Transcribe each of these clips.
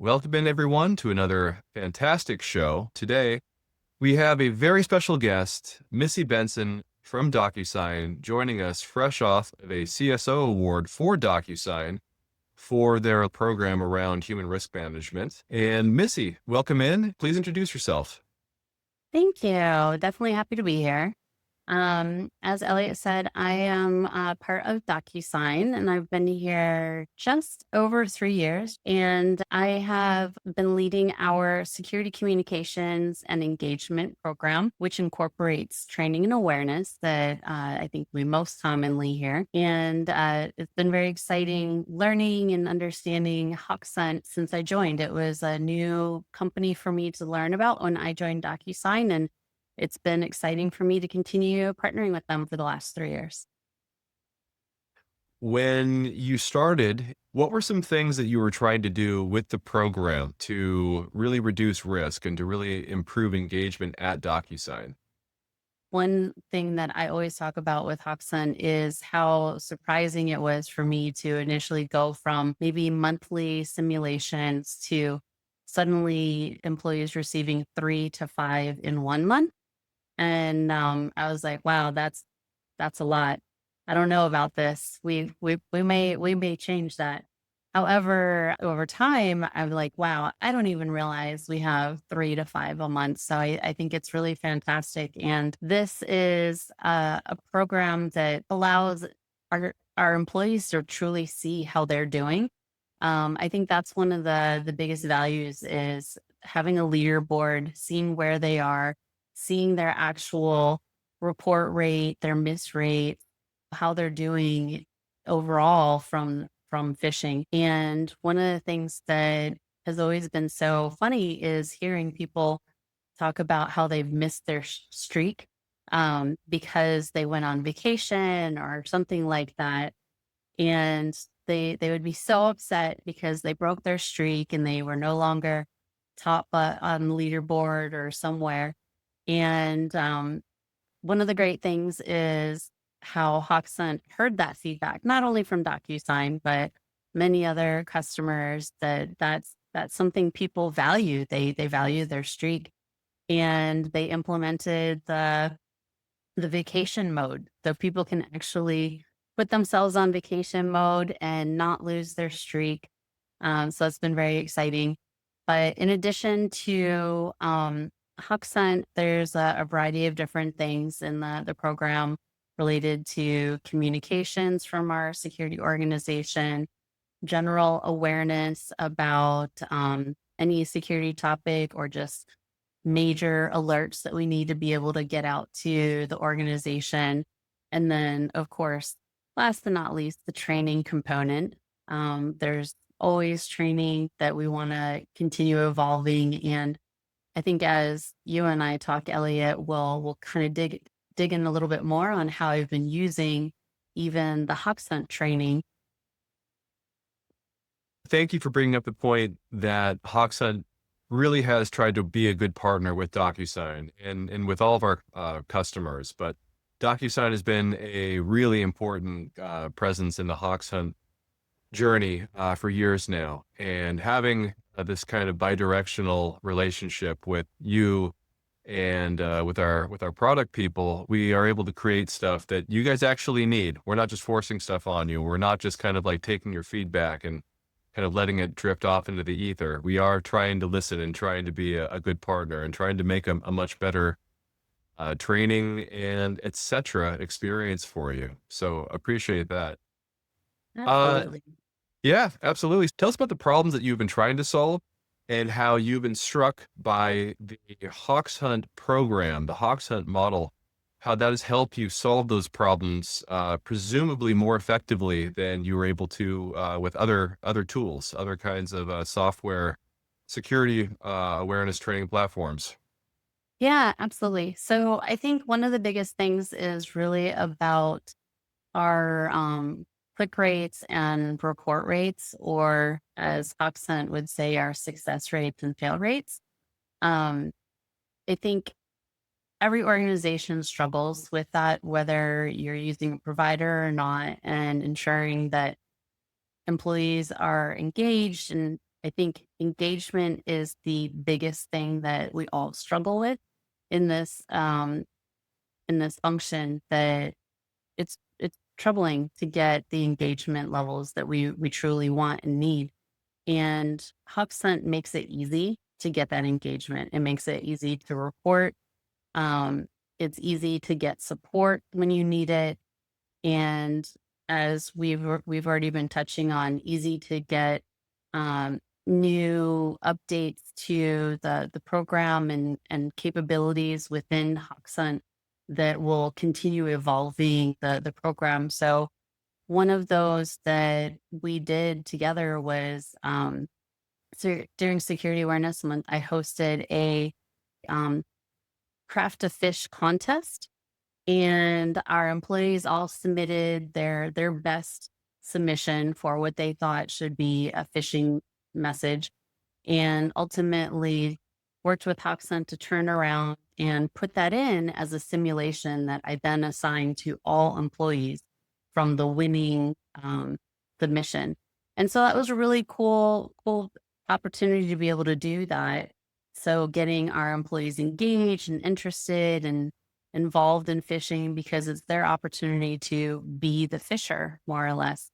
Welcome in, everyone, to another fantastic show. Today, we have a very special guest, Missy Bentzen from Docusign, joining us fresh off of a CSO Award for Docusign for their program around human risk management. And Missy, welcome in. Please introduce yourself. Thank you. Definitely happy to be here. As Elliot said, I am part of Docusign, and I've been here just over 3 years. And I have been leading our security communications and engagement program, which incorporates training and awareness that I think we most commonly hear. And it's been very exciting learning and understanding Hoxhunt since I joined. It was a new company for me to learn about when I joined Docusign, and it's been exciting for me to continue partnering with them for the last 3 years. When you started, what were some things that you were trying to do with the program to really reduce risk and to really improve engagement at Docusign? One thing that I always talk about with Hoxhunt is how surprising it was for me to initially go from maybe monthly simulations to suddenly employees receiving 3 to 5 in 1 month. And I was like, wow, that's a lot. I don't know about this. We may change that. However, over time, I'm like, wow, I don't even realize we have 3 to 5 a month. So I think it's really fantastic. And this is a program that allows our employees to truly see how they're doing. I think that's one of the biggest values is having a leaderboard, seeing where they are, seeing their actual report rate, their miss rate, how they're doing overall from phishing. And one of the things that has always been so funny is hearing people talk about how they've missed their streak because they went on vacation or something like that, and they would be so upset because they broke their streak and they were no longer top on the leaderboard or somewhere. And one of the great things is how Hoxhunt heard that feedback, not only from DocuSign, but many other customers that's something people value. They value their streak, and they implemented the vacation mode so people can actually put themselves on vacation mode and not lose their streak. So it's been very exciting. But in addition to Hoxhunt, there's a variety of different things in the program related to communications from our security organization, general awareness about any security topic or just major alerts that we need to be able to get out to the organization. And then, of course, last but not least, the training component. There's always training that we want to continue evolving. And I think as you and I talk, Elliot, we'll kind of dig in a little bit more on how I've been using even the Hoxhunt training. Thank you for bringing up the point that Hoxhunt really has tried to be a good partner with DocuSign and with all of our customers. But DocuSign has been a really important presence in the Hoxhunt journey for years now. And having this kind of bidirectional relationship with you and with our product people, we are able to create stuff that you guys actually need. We're not just forcing stuff on you. We're not just kind of like taking your feedback and kind of letting it drift off into the ether. We are trying to listen and trying to be a good partner and trying to make a much better training and etc. experience for you. So appreciate that. Uh, Absolutely. yeah, absolutely. Tell us about the problems that you've been trying to solve and how you've been struck by the Hawks Hunt program, the Hawks Hunt model, how that has helped you solve those problems, presumably more effectively than you were able to with other tools, other kinds of software security awareness training platforms. Yeah, absolutely. So I think one of the biggest things is really about our click rates and report rates, or as Hoxhunt would say, our success rates and fail rates. Um, I think every organization struggles with that, whether you're using a provider or not, and ensuring that employees are engaged I think engagement is the biggest thing that we all struggle with in this function, that it's troubling to get the engagement levels that we truly want and need. And Hoxhunt makes it easy to get that engagement. It makes it easy to report. Um, it's easy to get support when you need it. And as we've already been touching on, easy to get new updates to the program and capabilities within Hoxhunt that will continue evolving the program. So one of those that we did together was so during Security Awareness Month, I hosted a um, craft a fish contest, and our employees all submitted their best submission for what they thought should be a phishing message, and ultimately worked with Hoxhunt to turn around and put that in as a simulation that I then assigned to all employees from the winning submission. And so that was a really cool opportunity to be able to do that. So getting our employees engaged and interested and involved in fishing, because it's their opportunity to be the fisher, more or less.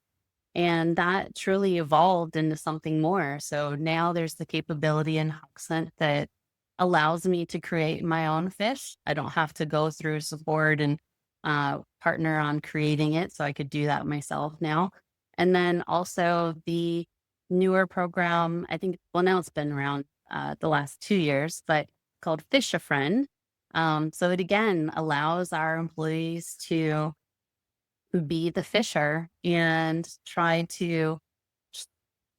And that truly evolved into something more. So now there's the capability in Hoxhunt that allows me to create my own fish. I don't have to go through support and partner on creating it. So I could do that myself now. And then also the newer program, I think, well, now it's been around the last 2 years, but called Fish a Friend. So it again allows our employees to be the fisher and try to s-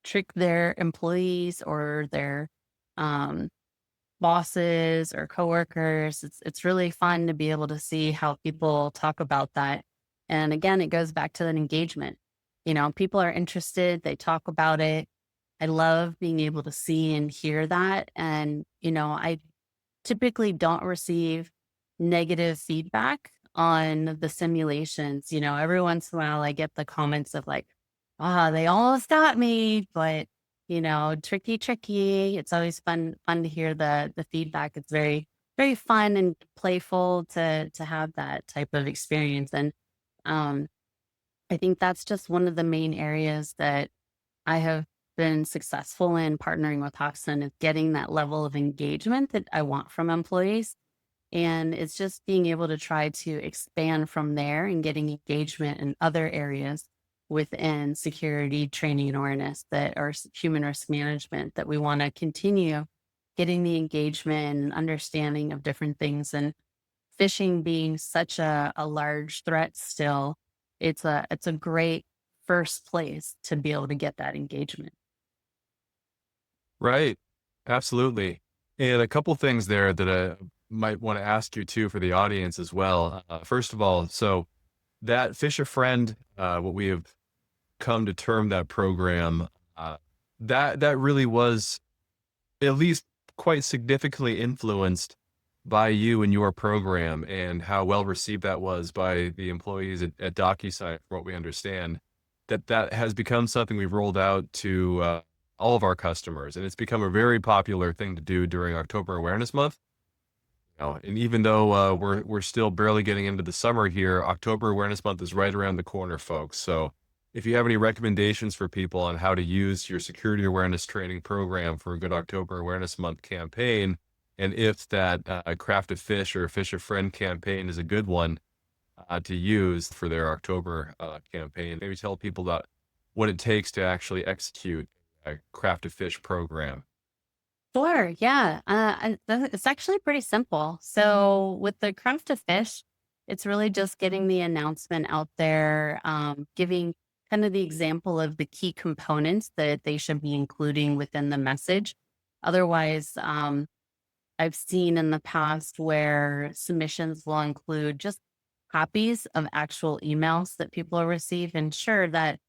trick their employees or their um, bosses or coworkers. It's really fun to be able to see how people talk about that. And again, it goes back to that engagement. People are interested, they talk about it. I love being able to see and hear that. And, I typically don't receive negative feedback on the simulations. Every once in a while I get the comments of like, they almost got me, but tricky, tricky. It's always fun to hear the feedback. It's very, very fun and playful to have that type of experience. And um I think that's just one of the main areas that I have been successful in partnering with Hoxton, is getting that level of engagement that I want from employees. And it's just being able to try to expand from there and getting engagement in other areas within security training and awareness, that are human risk management, that we want to continue getting the engagement and understanding of different things. And phishing being such a large threat still, it's a great first place to be able to get that engagement. Right. Absolutely. And a couple things there that I might want to ask you too for the audience as well. First of all, so that Fish a Friend, what we have come to term that program, uh, that really was at least quite significantly influenced by you and your program, and how well received that was by the employees at Docusign, from what we understand. That has become something we've rolled out to all of our customers, and it's become a very popular thing to do during October Awareness Month. And even though we're still barely getting into the summer here, October Awareness Month is right around the corner, folks. So if you have any recommendations for people on how to use your security awareness training program for a good October Awareness Month campaign, and if that Craft a Fish or Fish a Friend campaign is a good one to use for their October campaign, maybe tell people about what it takes to actually execute a Craft a Fish program. Sure. Yeah. It's actually pretty simple. So with the craft of fish, it's really just getting the announcement out there, giving kind of the example of the key components that they should be including within the message. Otherwise, I've seen in the past where submissions will include just copies of actual emails that people will receive. And sure, that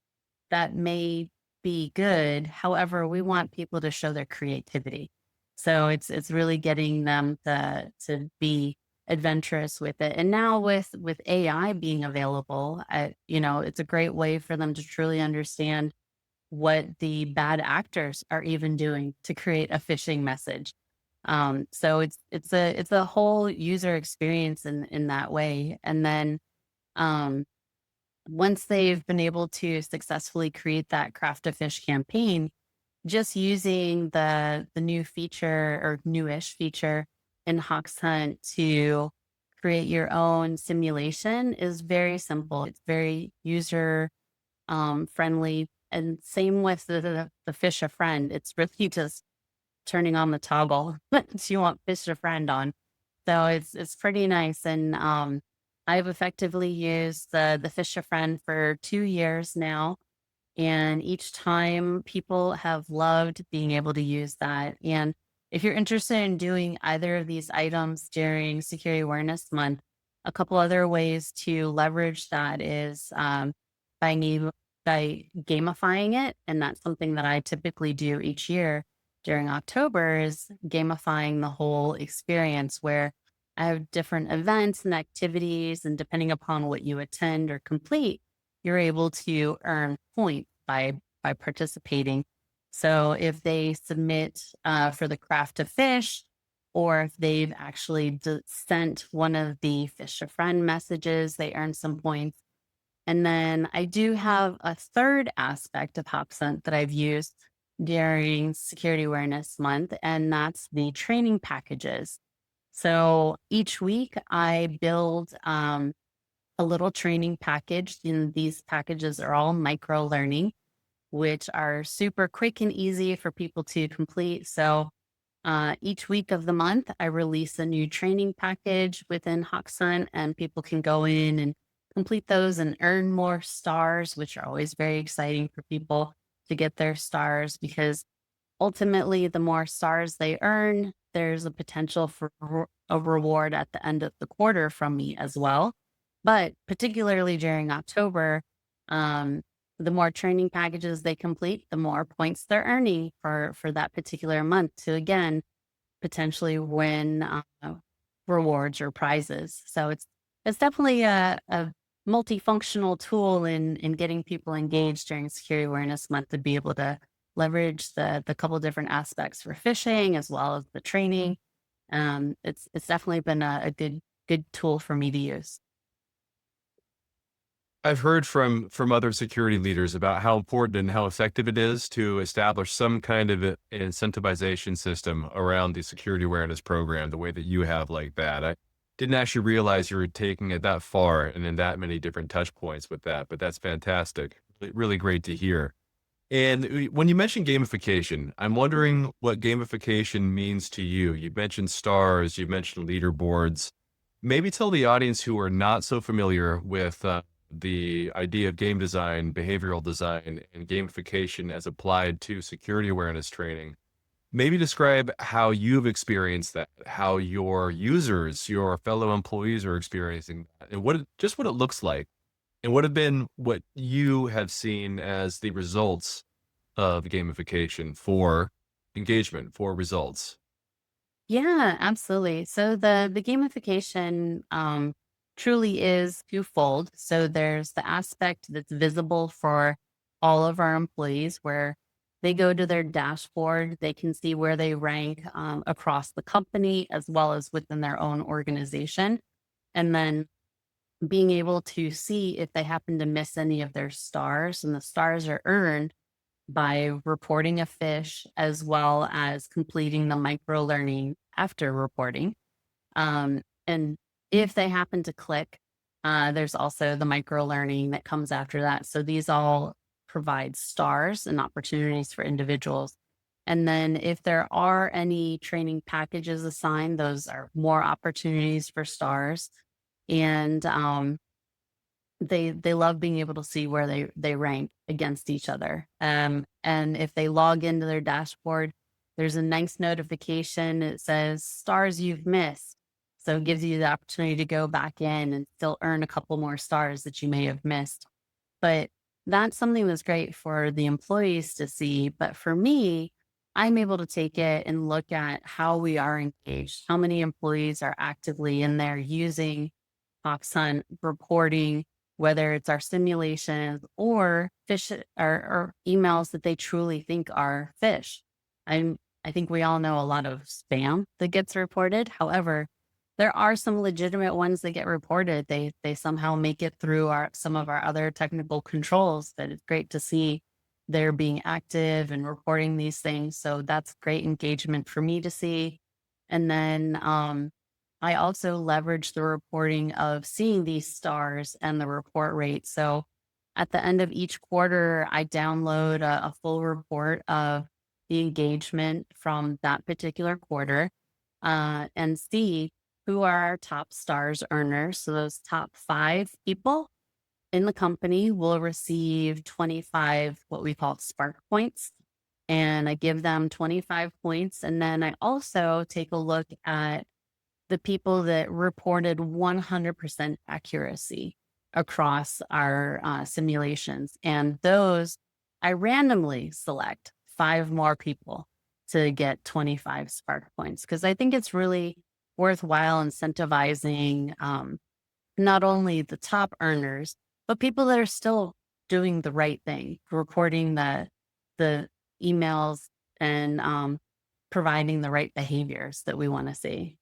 may be good. However, we want people to show their creativity. So it's really getting them to be adventurous with it. And now with AI being available, it's a great way for them to truly understand what the bad actors are even doing to create a phishing message. So it's a whole user experience in that way. And then um, once they've been able to successfully create that craft a fish campaign, just using the new feature or newish feature in Hoxhunt to create your own simulation is very simple. It's very user friendly. And same with the fish a friend. It's really just turning on the toggle that you want fish a friend on. So it's pretty nice. And I've effectively used the fish a friend for 2 years now. And each time people have loved being able to use that. And if you're interested in doing either of these items during Security Awareness Month, a couple other ways to leverage that is by, by gamifying it. And that's something that I typically do each year during October is gamifying the whole experience where I have different events and activities. And depending upon what you attend or complete, you're able to earn points by participating. So if they submit for the craft of fish, or if they've actually sent one of the fish a friend messages, they earn some points. And then I do have a third aspect of Hoxhunt that I've used during Security Awareness Month, and that's the training packages. So each week I build a little training package, and these packages are all micro learning, which are super quick and easy for people to complete. So each week of the month, I release a new training package within Hoxhunt, and people can go in and complete those and earn more stars, which are always very exciting for people to get their stars because ultimately, the more stars they earn, there's a potential for a reward at the end of the quarter from me as well. But particularly during October, um, the more training packages they complete, the more points they're earning for that particular month to again potentially win rewards or prizes. So it's definitely a multifunctional tool in getting people engaged during Security Awareness Month to be able to leverage the couple different aspects for phishing as well as the training. It's definitely been a good tool for me to use. I've heard from other security leaders about how important and how effective it is to establish some kind of incentivization system around the security awareness program, the way that you have like that. I didn't actually realize you were taking it that far and in that many different touch points with that, but that's fantastic. Really great to hear. And when you mentioned gamification, I'm wondering what gamification means to you. You mentioned stars, you mentioned leaderboards. Maybe tell the audience who are not so familiar with the idea of game design, behavioral design, and gamification as applied to security awareness training. Maybe describe how you've experienced that, how your users, your fellow employees are experiencing that, and just what it looks like, and what have been what you have seen as the results of gamification for engagement, for results. Yeah, absolutely. So the gamification truly is twofold. So there's the aspect that's visible for all of our employees where they go to their dashboard, they can see where they rank across the company as well as within their own organization. And then being able to see if they happen to miss any of their stars, and the stars are earned by reporting a fish as well as completing the micro learning after reporting. And if they happen to click, there's also the micro learning that comes after that. So these all provide stars and opportunities for individuals. And then if there are any training packages assigned, those are more opportunities for stars. And they love being able to see where they rank against each other. And if they log into their dashboard, there's a nice notification. It says stars you've missed. So it gives you the opportunity to go back in and still earn a couple more stars that you may have missed. But that's something that's great for the employees to see. But for me, I'm able to take it and look at how we are engaged, how many employees are actively in there using Hoxhunt reporting whether it's our simulations or or emails that they truly think are phish. I'm I think we all know a lot of spam that gets reported. However, there are some legitimate ones that get reported. They somehow make it through our some of our other technical controls that it's great to see they're being active and reporting these things. So that's great engagement for me to see. And then I also leverage the reporting of seeing these stars and the report rate. So at the end of each quarter, I download a full report of the engagement from that particular quarter and see who are our top stars earners. So those top 5 people in the company will receive 25, what we call spark points. And I give them 25 points. And then I also take a look at the people that reported 100% accuracy across our simulations. And those, I randomly select 5 more people to get 25 spark points because I think it's really worthwhile incentivizing not only the top earners, but people that are still doing the right thing, reporting the emails and providing the right behaviors that we want to see.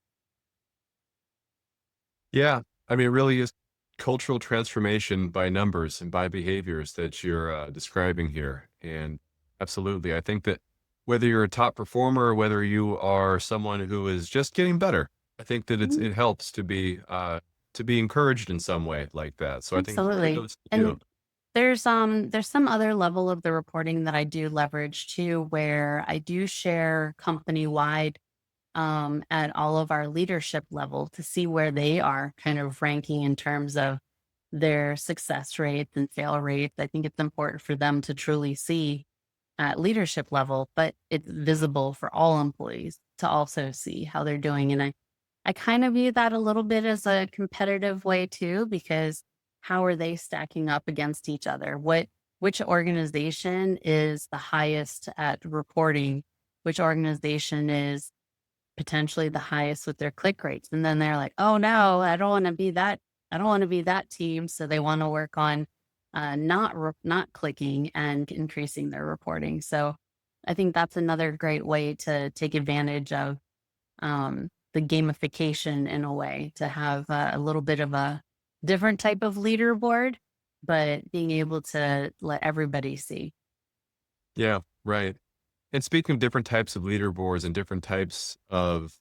Yeah. I mean, it really is cultural transformation by numbers and by behaviors that you're describing here. And absolutely, I think that whether you're a top performer or whether you are someone who is just getting better, I think that Mhm. it helps to be encouraged in some way like that. So I think Absolutely. kudos to you. And there's some other level of the reporting that I do leverage too, where I do share company wide at all of our leadership level to see where they are kind of ranking in terms of their success rates and fail rates. I think it's important for them to truly see at leadership level, but it's visible for all employees to also see how they're doing. And I kind of view that a little bit as a competitive way too, because how are they stacking up against each other? Which organization is the highest at reporting? Which organization is potentially the highest with their click rates? And then they're like, oh no, I don't want to be that. I don't want to be that team. So they want to work on not clicking and increasing their reporting. So I think that's another great way to take advantage of the gamification in a way to have a little bit of a different type of leaderboard, but being able to let everybody see. Yeah, right. And speaking of different types of leaderboards and different types of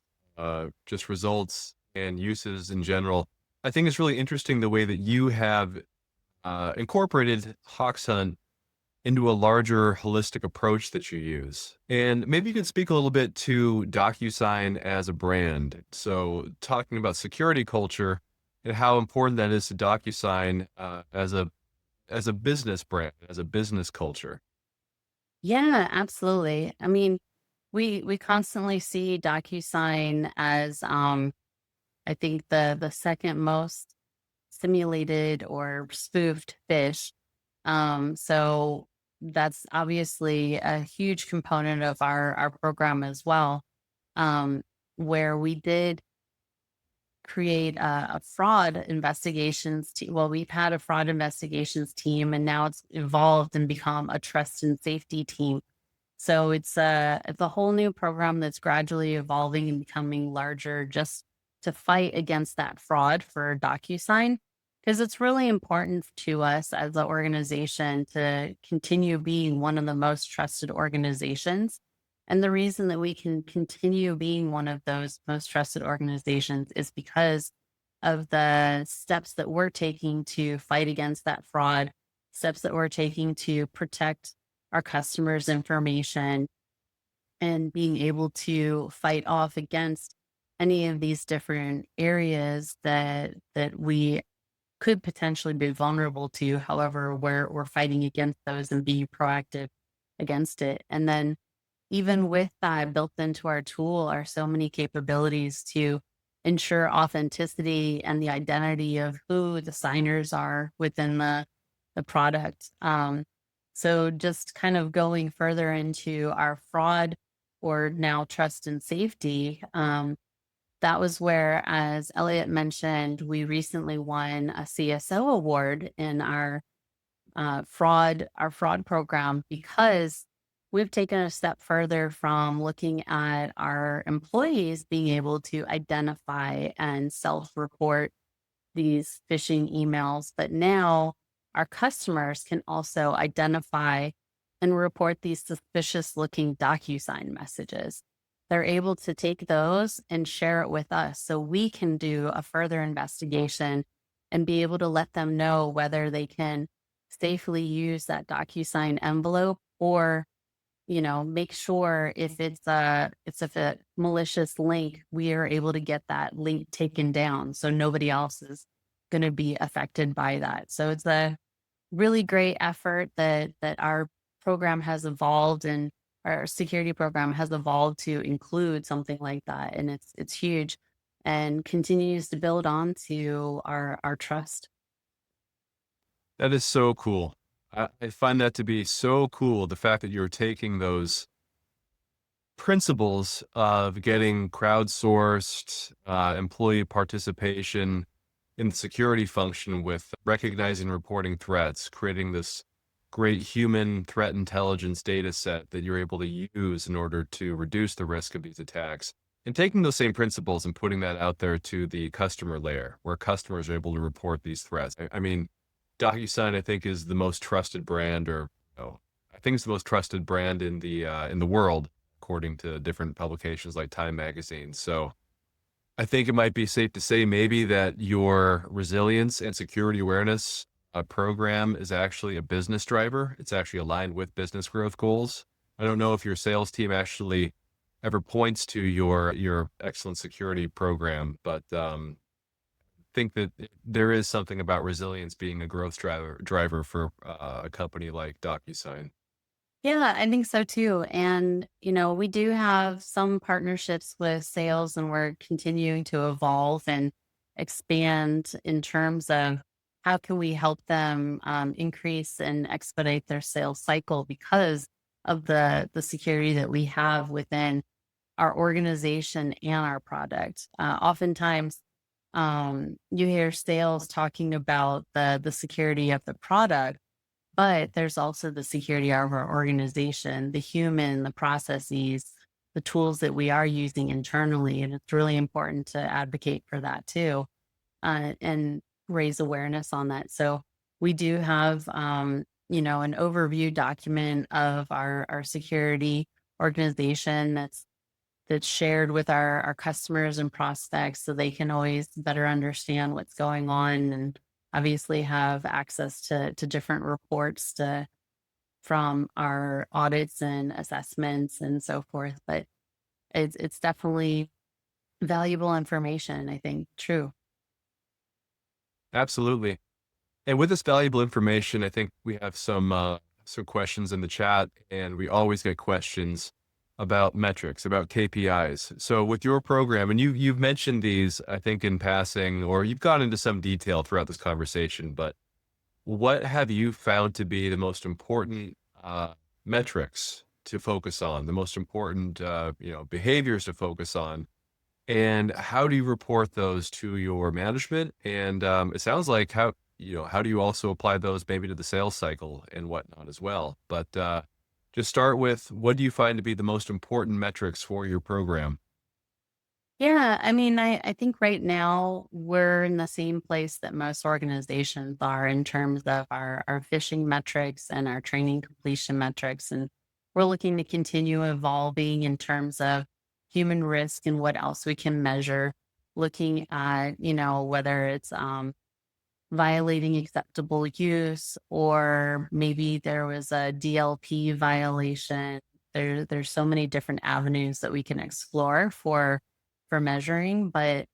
just results and uses in general, I think it's really interesting the way that you have incorporated Hoxhunt into a larger holistic approach that you use. And maybe you could speak a little bit to Docusign as a brand. So talking about security culture and how important that is to Docusign as a business brand, as a business culture. Yeah, absolutely. I mean, we constantly see DocuSign as I think the second most simulated or spoofed fish. So that's obviously a huge component of our program as well. Um, where we did create a fraud investigations team. Well, we've had a fraud investigations team, and now it's evolved and become a trust and safety team. So it's a whole new program that's gradually evolving and becoming larger just to fight against that fraud for DocuSign. Because it's really important to us as an organization to continue being one of the most trusted organizations. And the reason that we can continue being one of those most trusted organizations is because of the steps that we're taking to fight against that fraud, steps that we're taking to protect our customers' information, and being able to fight off against any of these different areas that we could potentially be vulnerable to. However, we're fighting against those and being proactive against it. And then even with that built into our tool are so many capabilities to ensure authenticity and the identity of who the signers are within the product. So just kind of going further into our fraud or now trust and safety. that was where, as Elliot mentioned, we recently won a CSO award in our fraud program because we've taken a step further from looking at our employees being able to identify and self-report these phishing emails, but now our customers can also identify and report these suspicious looking DocuSign messages. They're able to take those and share it with us so we can do a further investigation and be able to let them know whether they can safely use that DocuSign envelope or make sure if if a malicious link, we are able to get that link taken down so nobody else is going to be affected by that. So it's a really great effort that our program has evolved and our security program has evolved to include something like that. And it's huge and continues to build on to our trust. That is so cool. I find that to be so cool. The fact that you're taking those principles of getting crowdsourced employee participation in the security function with recognizing and reporting threats, creating this great human threat intelligence data set that you're able to use in order to reduce the risk of these attacks. And taking those same principles and putting that out there to the customer layer where customers are able to report these threats. I mean, DocuSign, I think, is the most trusted brand, or I think it's the most trusted brand in the world, according to different publications like Time Magazine. So I think it might be safe to say maybe that your resilience and security awareness program is actually a business driver. It's actually aligned with business growth goals. I don't know if your sales team actually ever points to your excellent security program, but think that there is something about resilience being a growth driver for a company like DocuSign. Yeah, I think so too. And, we do have some partnerships with sales and we're continuing to evolve and expand in terms of how can we help them increase and expedite their sales cycle because of the security that we have within our organization and our product. Oftentimes, you hear sales talking about the security of the product, but there's also the security of our organization, the human, the processes, the tools that we are using internally. And it's really important to advocate for that too, and raise awareness on that. So we do have, an overview document of our security organization that's shared with our customers and prospects so they can always better understand what's going on and obviously have access to different reports from our audits and assessments and so forth. But it's definitely valuable information, I think. True. Absolutely. And with this valuable information, I think we have some questions in the chat, and we always get questions about metrics, about KPIs. So with your program, and you've mentioned these, I think, in passing, or you've gone into some detail throughout this conversation, but what have you found to be the most important metrics to focus on, the most important behaviors to focus on, and how do you report those to your management? And it sounds like how do you also apply those maybe to the sales cycle and whatnot as well? But just start with, what do you find to be the most important metrics for your program? Yeah, I mean, I think right now we're in the same place that most organizations are in terms of our phishing metrics and our training completion metrics. And we're looking to continue evolving in terms of human risk and what else we can measure, looking at, whether it's violating acceptable use or maybe there was a DLP violation. There's so many different avenues that we can explore for measuring, but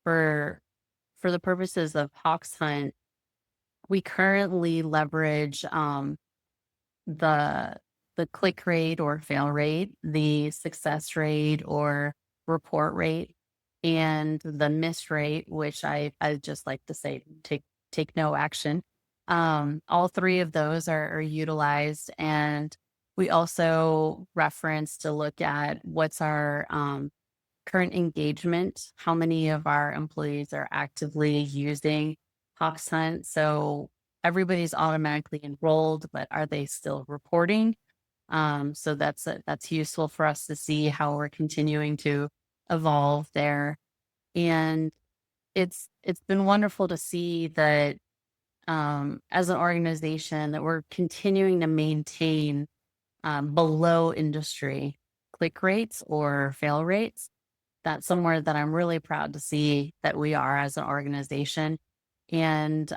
for for the purposes of Hoxhunt, we currently leverage the the click rate or fail rate, the success rate or report rate, and the miss rate, which I just like to say take no action. All three of those are utilized, and we also reference to look at what's our current engagement, how many of our employees are actively using Hoxhunt. So everybody's automatically enrolled, but are they still reporting? So that's useful for us to see how we're continuing to evolve there. And it's been wonderful to see that as an organization that we're continuing to maintain below industry click rates or fail rates. That's somewhere that I'm really proud to see that we are as an organization. And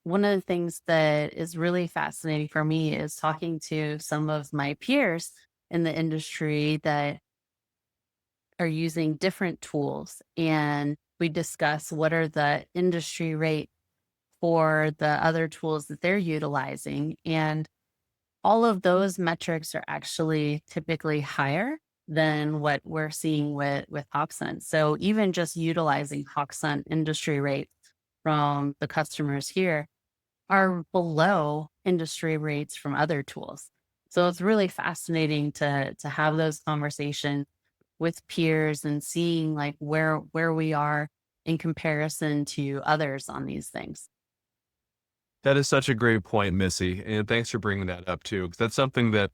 one of the things that is really fascinating for me is talking to some of my peers in the industry that are using different tools. And we discuss what are the industry rate for the other tools that they're utilizing. And all of those metrics are actually typically higher than what we're seeing with Hoxhunt. So even just utilizing Hoxhunt industry rates from the customers here are below industry rates from other tools. So it's really fascinating to have those conversations with peers and seeing like where we are in comparison to others on these things. That is such a great point, Missy, and thanks for bringing that up too, because that's something that,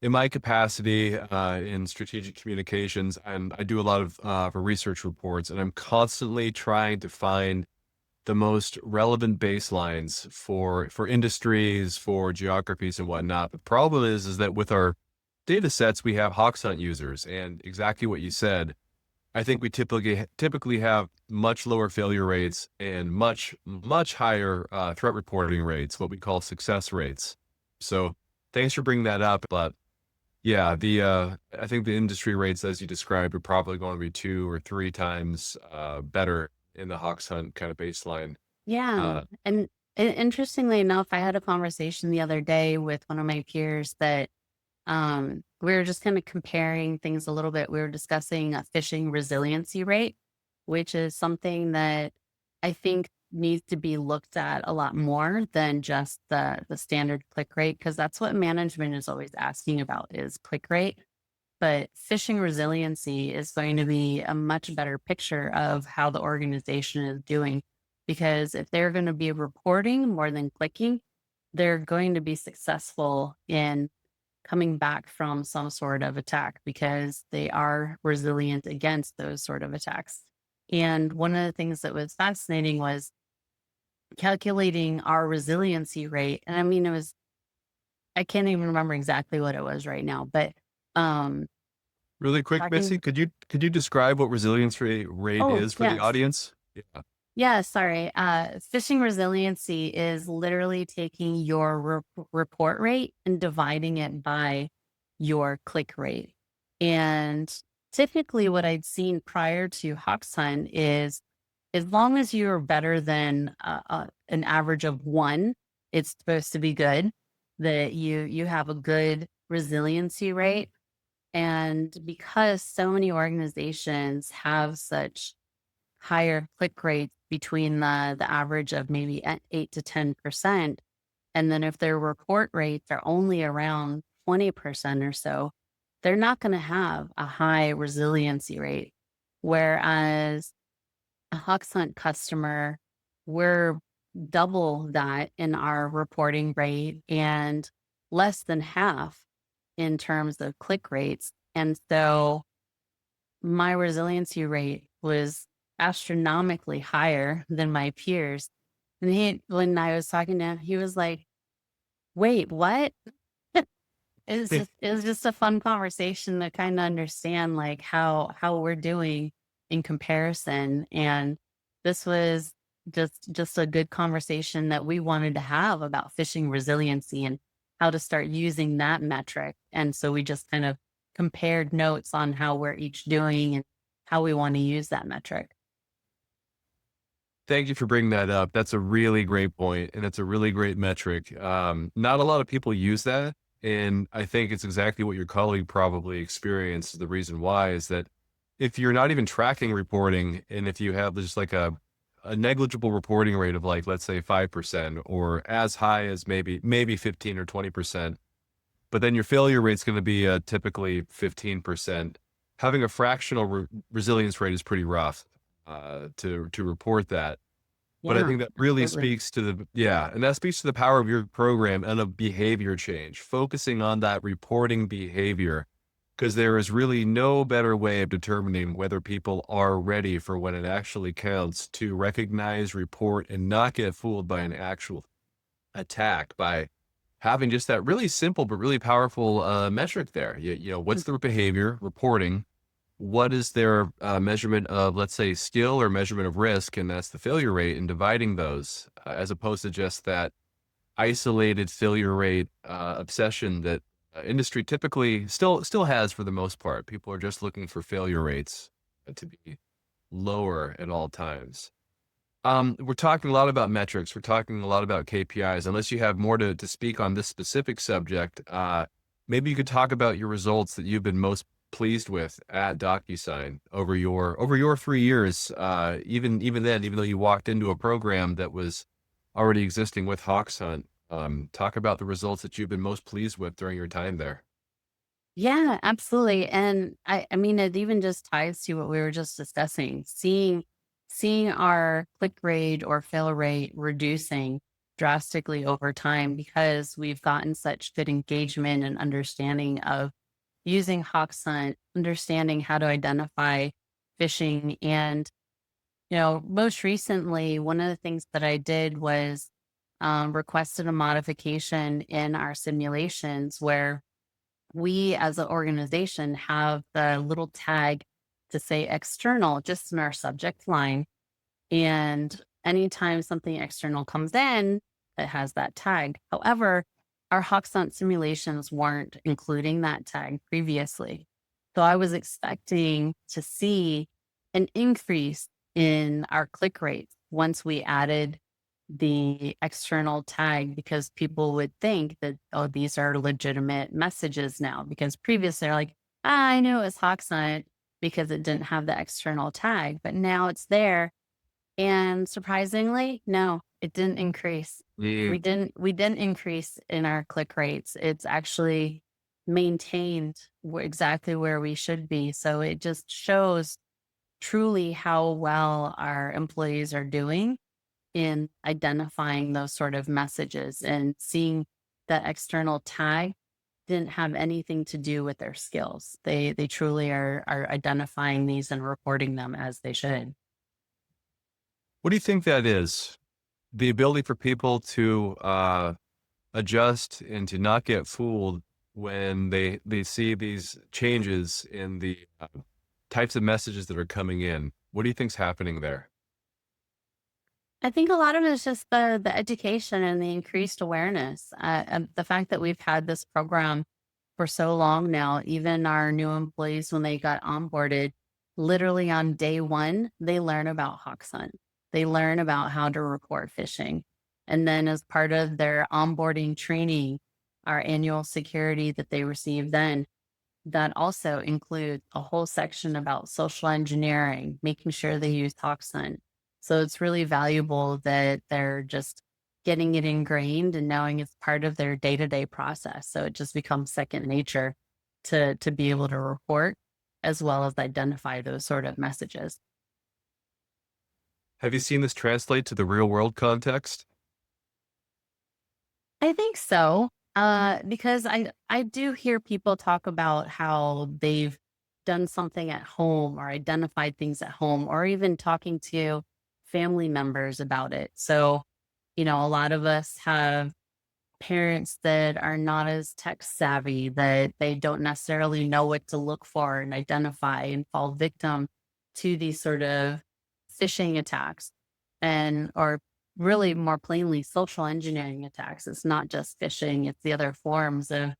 in my capacity in strategic communications, and I do a lot of for research reports, and I'm constantly trying to find the most relevant baselines for industries, for geographies, and whatnot. The problem is that with our data sets, we have Hawkshunt users, and exactly what you said. I think we typically have much lower failure rates and much higher threat reporting rates, what we call success rates. So thanks for bringing that up. But yeah, the I think the industry rates, as you described, are probably going to be 2 or 3 times better in the Hawks Hunt kind of baseline. Yeah. Uh, And interestingly enough, I had a conversation the other day with one of my peers that we were just kind of comparing things a little bit. We were discussing a phishing resiliency rate, which is something that I think needs to be looked at a lot more than just the standard click rate, because that's what management is always asking about is click rate. But phishing resiliency is going to be a much better picture of how the organization is doing. Because if they're going to be reporting more than clicking, they're going to be successful in coming back from some sort of attack because they are resilient against those sort of attacks. And one of the things that was fascinating was calculating our resiliency rate. And I mean, I can't even remember exactly what it was right now, but um, Really quick, Missy, talking, could you describe what resilience rate oh, is for the yes. audience? Yeah. Yeah, sorry. Phishing resiliency is literally taking your report rate and dividing it by your click rate. And typically, what I'd seen prior to Hoxhunt is as long as you're better than an average of one, it's supposed to be good. That you have a good resiliency rate, and because so many organizations have such higher click rates between the average of maybe at 8 to 10%. And then if their report rates are only around 20% or so, they're not going to have a high resiliency rate. Whereas a Hawks Hunt customer, we're double that in our reporting rate and less than half in terms of click rates. And so my resiliency rate was astronomically higher than my peers. And when I was talking to him, he was like, wait, what? It was just a fun conversation to kind of understand like how we're doing in comparison. And this was just a good conversation that we wanted to have about phishing resiliency and how to start using that metric. And so we just kind of compared notes on how we're each doing and how we want to use that metric. Thank you for bringing that up. That's a really great point, and it's a really great metric. Not a lot of people use that, and I think it's exactly what your colleague probably experienced. The reason why is that if you're not even tracking reporting, and if you have just like a negligible reporting rate of like let's say 5% or as high as maybe 15 or 20%, but then your failure rate's going to be typically 15%. having a fractional resilience rate is pretty rough to report that. But I Yeah, think that really absolutely. speaks to and that speaks to the power of your program and of behavior change, focusing on that reporting behavior, because there is really no better way of determining whether people are ready for when it actually counts to recognize, report, and not get fooled by an actual attack by having just that really simple but really powerful metric there. What's the behavior reporting? What is their measurement of, let's say, skill or measurement of risk, and that's the failure rate, and dividing those as opposed to just that isolated failure rate obsession that industry typically still has for the most part. People are just looking for failure rates to be lower at all times. We're talking a lot about metrics. We're talking a lot about KPIs. Unless you have more to speak on this specific subject, maybe you could talk about your results that you've been most pleased with at Docusign over your 3 years. Even then, even though you walked into a program that was already existing with Hoxhunt, talk about the results that you've been most pleased with during your time there. Yeah, absolutely. And I mean, it even just ties to what we were just discussing, seeing our click rate or fail rate reducing drastically over time because we've gotten such good engagement and understanding of using Hawksunt, understanding how to identify phishing. And, most recently, one of the things that I did was requested a modification in our simulations where we as an organization have the little tag to say external just in our subject line. And anytime something external comes in, it has that tag. However, our Hoxhunt simulations weren't including that tag previously. So I was expecting to see an increase in our click rates once we added the external tag because people would think that, oh, these are legitimate messages now. Because previously they're like, I knew it was Hoxhunt because it didn't have the external tag, but now it's there and surprisingly, no, it didn't increase. Yeah. We didn't increase in our click rates. It's actually maintained exactly where we should be. So it just shows truly how well our employees are doing in identifying those sort of messages and seeing that external tag didn't have anything to do with their skills. They truly are identifying these and reporting them as they should. What do you think that is? The ability for people to adjust and to not get fooled when they see these changes in the types of messages that are coming in. What do you think's happening there? I think a lot of it is just the education and the increased awareness. And the fact that we've had this program for so long now, even our new employees, when they got onboarded, literally on day one, they learn about Hawksunt. They learn about how to report phishing. And then as part of their onboarding training, our annual security that they receive then, that also includes a whole section about social engineering, making sure they use Hoxhunt. So it's really valuable that they're just getting it ingrained and knowing it's part of their day-to-day process. So it just becomes second nature to be able to report as well as identify those sort of messages. Have you seen this translate to the real world context? I think so. Because I do hear people talk about how they've done something at home or identified things at home or even talking to family members about it. So, a lot of us have parents that are not as tech savvy, that they don't necessarily know what to look for and identify and fall victim to these sort of phishing attacks and or really more plainly social engineering attacks. It's not just phishing, it's the other forms of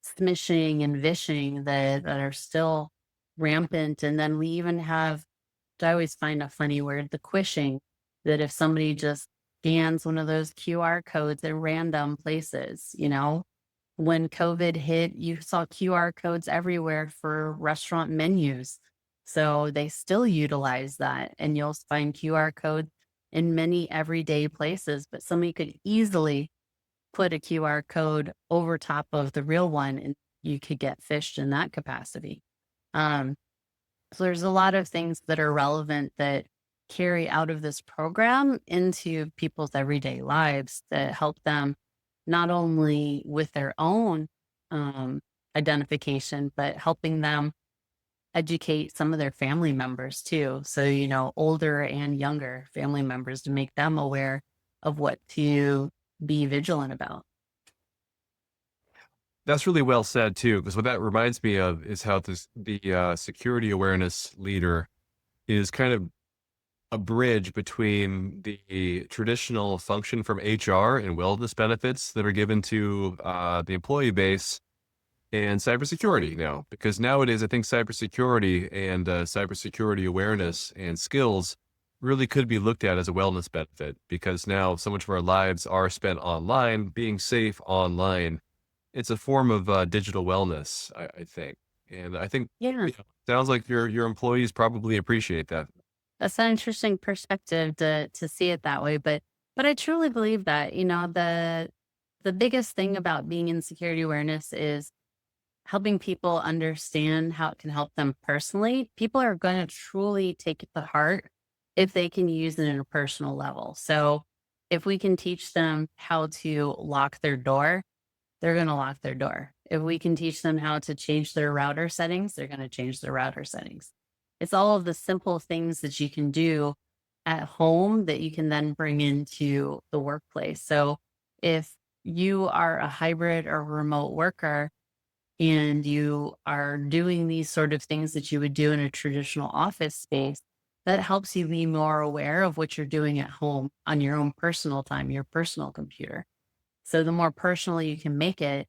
smishing and vishing that are still rampant. And then we even have, I always find a funny word, the quishing, that if somebody just scans one of those QR codes at random places, when COVID hit, you saw QR codes everywhere for restaurant menus. So they still utilize that, and you'll find QR codes in many everyday places, but somebody could easily put a QR code over top of the real one and you could get phished in that capacity. Um, So there's a lot of things that are relevant that carry out of this program into people's everyday lives that help them not only with their own um, identification, but helping them educate some of their family members too. So, older and younger family members to make them aware of what to be vigilant about. That's really well said too, because what that reminds me of is how the security awareness leader is kind of a bridge between the traditional function from HR and wellness benefits that are given to the employee base and cybersecurity now. Because nowadays, I think cybersecurity and cybersecurity awareness and skills really could be looked at as a wellness benefit because now so much of our lives are spent online, being safe online. It's a form of digital wellness, I think. And I think, Yeah. sounds like your employees probably appreciate that. That's an interesting perspective to see it that way, but I truly believe that, the biggest thing about being in security awareness is helping people understand how it can help them personally. People are going to truly take it to heart if they can use it in a personal level. So if we can teach them how to lock their door, they're going to lock their door. If we can teach them how to change their router settings, they're going to change their router settings. It's all of the simple things that you can do at home that you can then bring into the workplace. So if you are a hybrid or remote worker and you are doing these sort of things that you would do in a traditional office space, that helps you be more aware of what you're doing at home on your own personal time, your personal computer. So the more personal you can make it,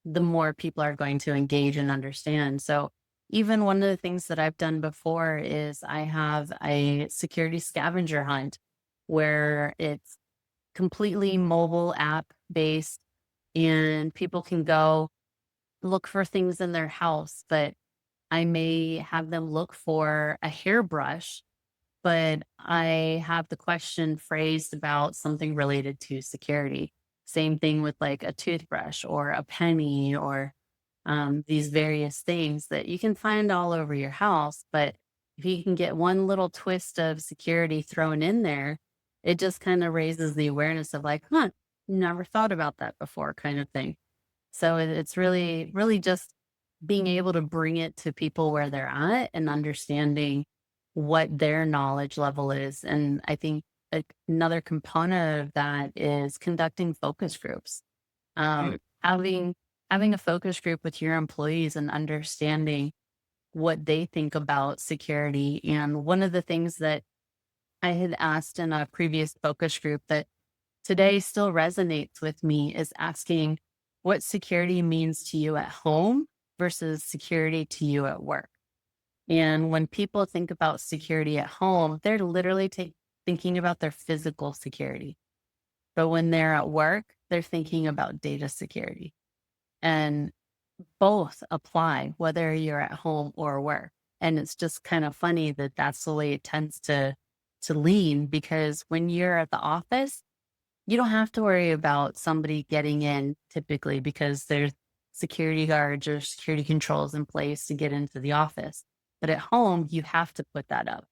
the more people are going to engage and understand. So even one of the things that I've done before is I have a security scavenger hunt where it's completely mobile app based and people can go look for things in their house, but I may have them look for a hairbrush, but I have the question phrased about something related to security. Same thing with like a toothbrush or a penny or these various things that you can find all over your house. But if you can get one little twist of security thrown in there, it just kind of raises the awareness of like, huh, never thought about that before, kind of thing. So it's really, really just being able to bring it to people where they're at and understanding what their knowledge level is. And I think another component of that is conducting focus groups. Mm. Having a focus group with your employees and understanding what they think about security. And one of the things that I had asked in a previous focus group that today still resonates with me is asking what security means to you at home versus security to you at work. And when people think about security at home, they're literally thinking about their physical security. But when they're at work, they're thinking about data security. And both apply whether you're at home or work. And it's just kind of funny that that's the way it tends to lean because when you're at the office, you don't have to worry about somebody getting in typically because there's security guards or security controls in place to get into the office. But at home, you have to put that up.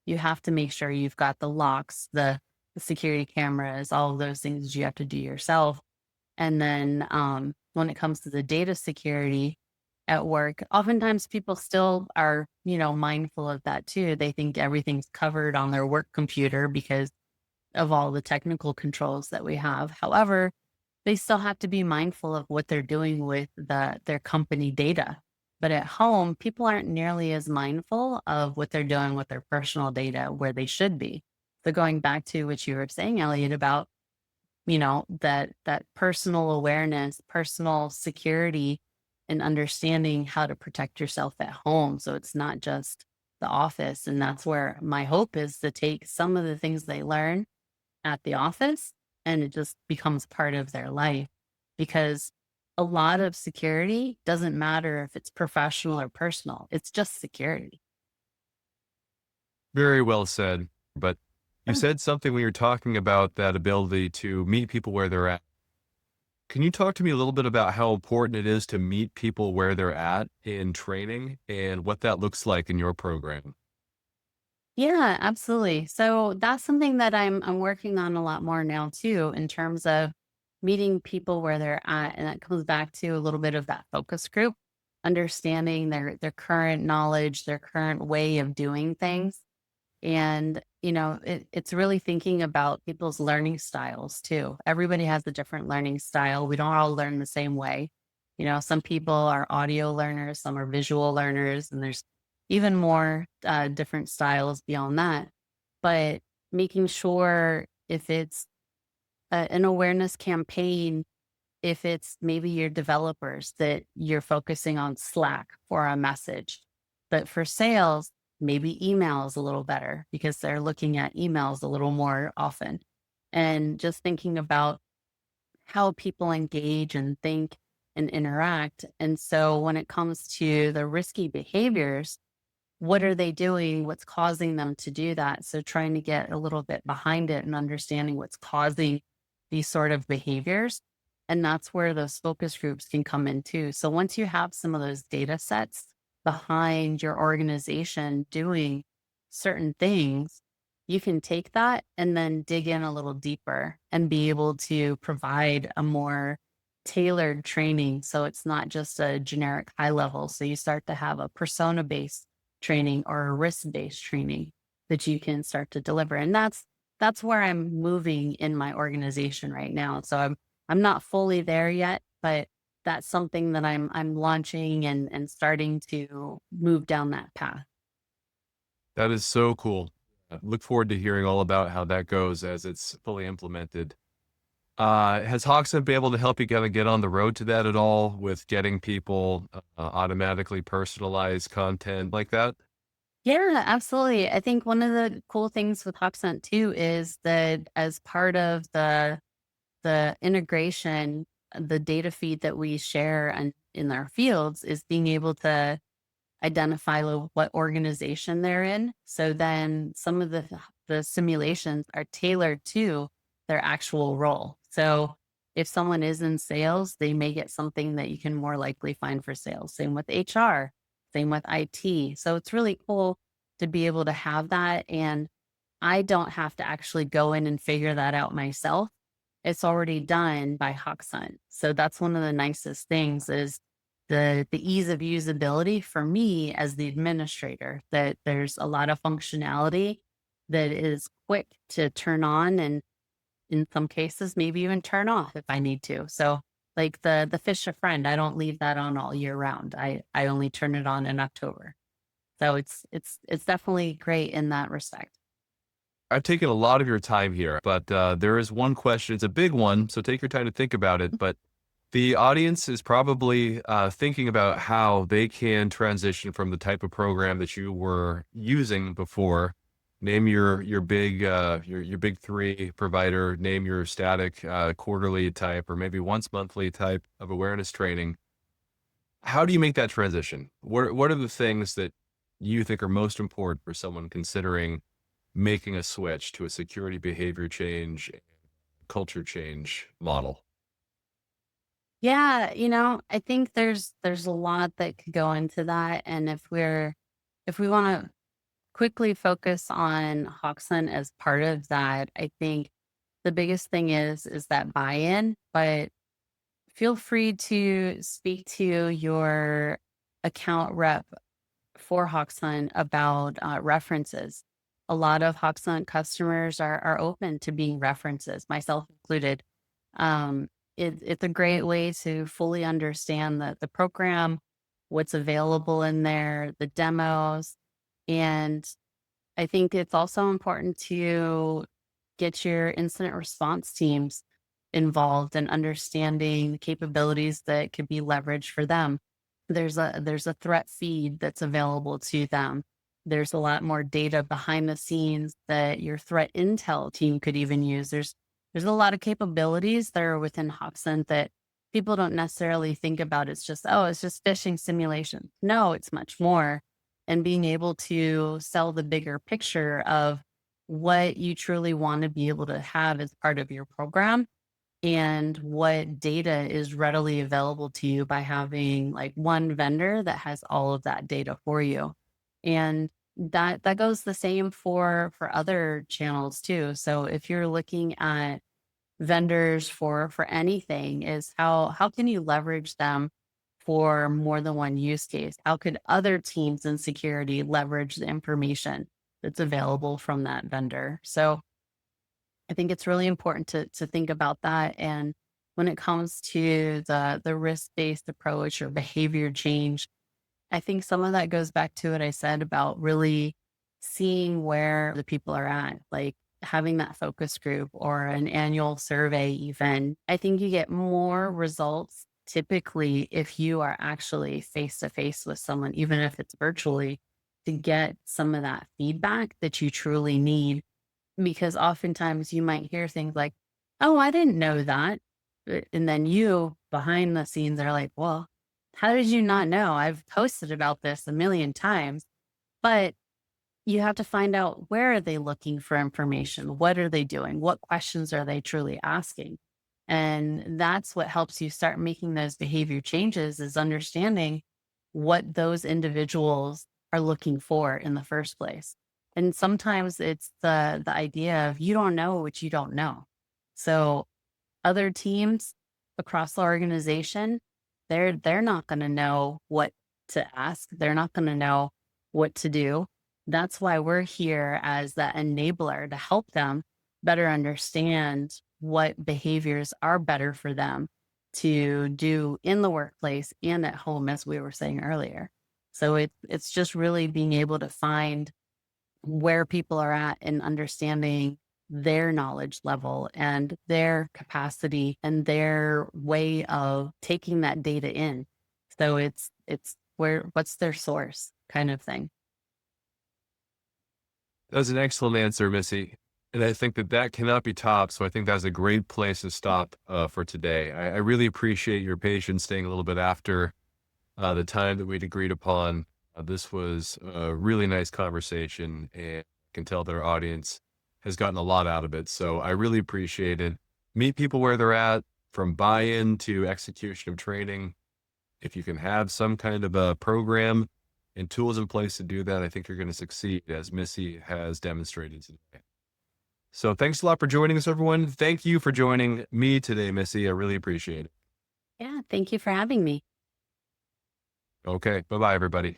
You have to make sure you've got the locks, the security cameras, all of those things you have to do yourself. And then when it comes to the data security at work, oftentimes people still are, mindful of that too. They think everything's covered on their work computer because of all the technical controls that we have. However, they still have to be mindful of what they're doing with their company data. But at home, people aren't nearly as mindful of what they're doing with their personal data where they should be. So going back to what you were saying, Elliot, about, that personal awareness, personal security, and understanding how to protect yourself at home. So it's not just the office. And that's where my hope is to take some of the things they learn at the office and it just becomes part of their life because a lot of security doesn't matter if it's professional or personal. It's just security. Very well said. But you Oh, said something when you're talking about that ability to meet people where they're at. Can you talk to me a little bit about how important it is to meet people where they're at in training and what that looks like in your program? Yeah, absolutely. So that's something that I'm working on a lot more now too, in terms of meeting people where they're at. And that comes back to a little bit of that focus group, understanding their current knowledge, their current way of doing things. And, it's really thinking about people's learning styles too. Everybody has a different learning style. We don't all learn the same way. Some people are audio learners, some are visual learners, and there's even more different styles beyond that. But making sure if it's an awareness campaign, if it's maybe your developers that you're focusing on Slack for a message. But for sales, maybe email is a little better because they're looking at emails a little more often. And just thinking about how people engage and think and interact. And so when it comes to the risky behaviors, what are they doing? What's causing them to do that? So trying to get a little bit behind it and understanding what's causing these sort of behaviors. And that's where those focus groups can come in too. So once you have some of those data sets behind your organization doing certain things, you can take that and then dig in a little deeper and be able to provide a more tailored training. So it's not just a generic high level. So you start to have a persona based training or a risk-based training that you can start to deliver. And that's where I'm moving in my organization right now. So I'm not fully there yet, but that's something that I'm launching and starting to move down that path. That is so cool. Look forward to hearing all about how that goes as it's fully implemented. Has Hoxhunt been able to help you kind of get on the road to that at all with getting people automatically personalized content like that? Yeah, absolutely. I think one of the cool things with Hoxhunt too is that as part of the integration, the data feed that we share and in our fields is being able to identify what organization they're in. So then some of the simulations are tailored to their actual role. So if someone is in sales, they may get something that you can more likely find for sales. Same with HR, same with IT. So it's really cool to be able to have that. And I don't have to actually go in and figure that out myself. It's already done by Hoxhunt. So that's one of the nicest things is the ease of usability for me as the administrator, that there's a lot of functionality that is quick to turn on and in some cases maybe even turn off if I need to. So like the fish a friend, I don't leave that on all year round. I only turn it on in October. So it's definitely great in that respect. I've taken a lot of your time here, but there is one question. It's a big one, so take your time to think about it. But the audience is probably thinking about how they can transition from the type of program that you were using before. Name your big your big three provider. Name your static quarterly type or maybe once monthly type of awareness training. How do you make that transition? What are the things that you think are most important for someone considering making a switch to a security behavior change, culture change model? Yeah, I think there's a lot that could go into that. And if we want to quickly focus on Hoxton as part of that, I think the biggest thing is that buy-in, but feel free to speak to your account rep for Hoxhunt about references. A lot of Hoxhunt customers are open to being references, myself included. Um, it's a great way to fully understand the program, what's available in there, the demos. And I think it's also important to get your incident response teams involved and understanding the capabilities that could be leveraged for them. There's a threat feed that's available to them. There's a lot more data behind the scenes that your threat intel team could even use. There's a lot of capabilities that are within Hoxhunt that people don't necessarily think about. It's just, oh, it's just phishing simulation. No, it's much more. And being able to sell the bigger picture of what you truly want to be able to have as part of your program and what data is readily available to you by having like one vendor that has all of that data for you. And that goes the same for other channels too. So if you're looking at vendors for anything, is how can you leverage them for more than one use case? How could other teams in security leverage the information that's available from that vendor? So I think it's really important to think about that. And when it comes to the risk-based approach or behavior change, I think some of that goes back to what I said about really seeing where the people are at, like having that focus group or an annual survey even. I think you get more results typically if you are actually face to face with someone, even if it's virtually, to get some of that feedback that you truly need, because oftentimes you might hear things like, "Oh, I didn't know that." And then you behind the scenes are like, "Well, how did you not know? I've posted about this a million times." But you have to find out, where are they looking for information? What are they doing? What questions are they truly asking? And that's what helps you start making those behavior changes, is understanding what those individuals are looking for in the first place. And sometimes it's the idea of, you don't know what you don't know. So other teams across the organization, they're not going to know what to ask. They're not going to know what to do. That's why we're here as that enabler to help them better understand what behaviors are better for them to do in the workplace and at home, as we were saying earlier. So it's just really being able to find where people are at and understanding their knowledge level and their capacity and their way of taking that data in. So it's what's their source kind of thing. That was an excellent answer, Missy. And I think that that cannot be topped. So I think that's a great place to stop for today. I really appreciate your patience staying a little bit after the time that we'd agreed upon. This was a really nice conversation, and I can tell that our audience has gotten a lot out of it. So I really appreciate it. Meet people where they're at, from buy-in to execution of training. If you can have some kind of a program and tools in place to do that, I think you're going to succeed, as Missy has demonstrated today. So thanks a lot for joining us, everyone. Thank you for joining me today, Missy. I really appreciate it. Yeah, thank you for having me. Okay. Bye-bye, everybody.